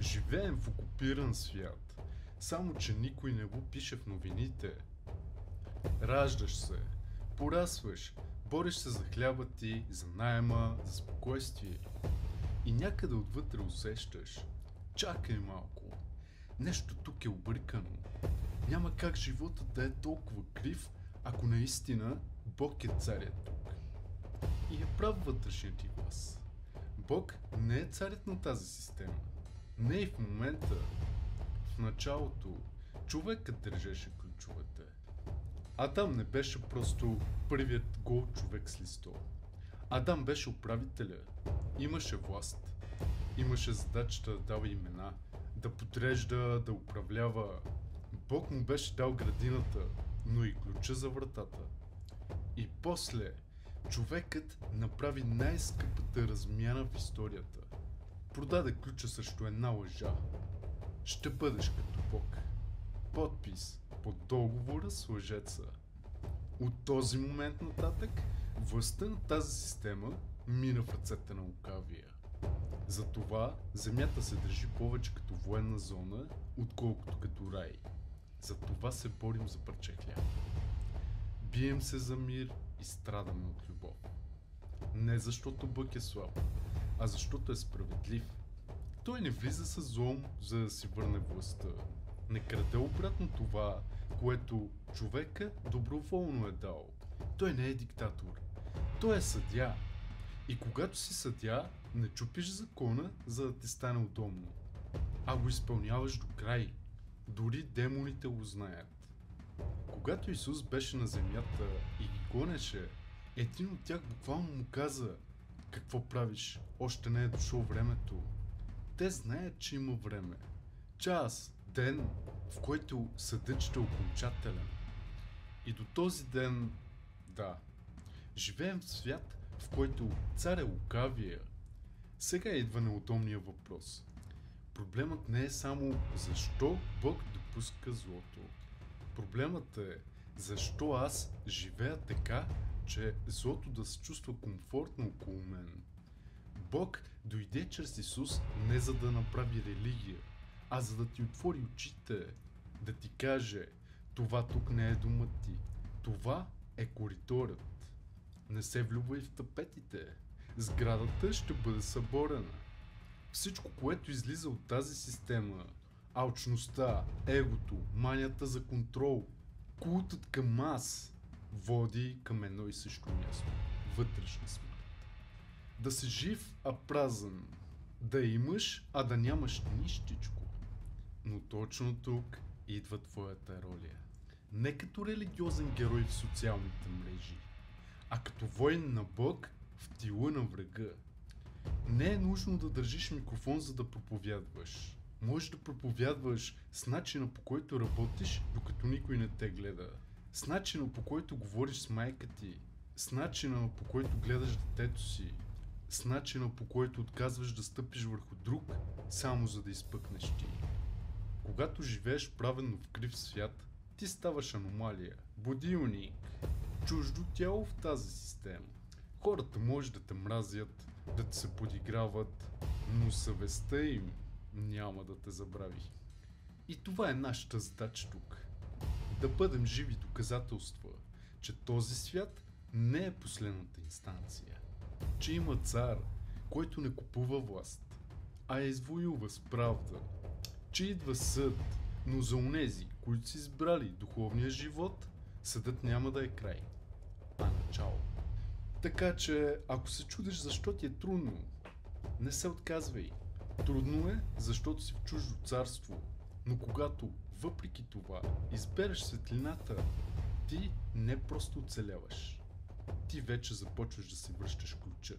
Живеем в окупиран свят, само че никой не го пише в новините. Раждаш се, порасваш, бориш се за хляба ти, за наема, за спокойствие. И някъде отвътре усещаш: чакай малко, нещо тук е объркано. Няма как живота да е толкова крив, ако наистина Бог е царят тук. И е прав вътрешният ти глас. Бог не е царят на тази система. Не и в момента. В началото човекът държеше ключовете. Адам не беше просто първият гол човек с листо. Адам беше управителя. Имаше власт. Имаше задачата да дава имена, да подрежда, да управлява. Бог му беше дал градината, но и ключа за вратата. И после човекът направи най-скъпата размяна в историята. Продаде ключа срещу една лъжа. Ще бъдеш като Бог. Подпис под договора с лъжеца. От този момент нататък властта на тази система мина в ръцете на лукавия. Затова земята се държи повече като военна зона, отколкото като рай. Затова се борим за парче хляб. Бием се за мир и страдаме от любов. Не защото Бог е слаб, а защото е справедлив. Той не влиза с злом, за да си върне властта. Не краде обратно това, което човека доброволно е дал. Той не е диктатор. Той е съдия. И когато си съдия, не чупиш закона, за да ти стане удобно, а го изпълняваш до край. Дори демоните го знаят. Когато Исус беше на земята и ги гонеше, един от тях буквално му каза: какво правиш? Още не е дошло времето. Те знаят, че има време. Час, ден, в който съдът ще е окончателен. И до този ден, да, живеем в свят, в който цар е лукавия. Сега идва неудобния въпрос. Проблемът не е само защо Бог допуска злото. Проблемът е защо аз живея така, че злото да се чувства комфортно около мен. Бог дойде чрез Исус не за да направи религия, а за да ти отвори очите, да ти каже: това тук не е домът ти, това е коридорът. Не се влюбвай в тапетите, сградата ще бъде съборена. Всичко, което излиза от тази система, алчността, егото, манията за контрол, култът към аз, води към едно и също място – вътрешна смърт. Да си жив, а празен. Да имаш, а да нямаш нищичко. Но точно тук идва твоята роля. Не като религиозен герой в социалните мрежи, а като воин на Бог в тила на врага. Не е нужно да държиш микрофон, за да проповядваш. Можеш да проповядваш с начина, по който работиш, докато никой не те гледа. С начина, по който говориш с майка ти. С начина, по който гледаш детето си. С начина, по който отказваш да стъпиш върху друг, само за да изпъкнеш ти. Когато живееш праведно в крив свят, ти ставаш аномалия, будилник, чуждо тяло в тази система. Хората може да те мразят, да те се подиграват, но съвестта им няма да те забрави. И това е нашата задача тук. Да бъдем живи доказателства, че този свят не е последната инстанция. Че има цар, който не купува власт, а я извоюва с правда. Че идва съд, но за онези, които са избрали духовния живот, съдът няма да е край, а начало. Така че, ако се чудиш защо ти е трудно, не се отказвай. Трудно е, защото си в чуждо царство, но когато, въпреки това, избереш светлината, ти не просто оцеляваш. Ти вече започваш да си връщаш ключа.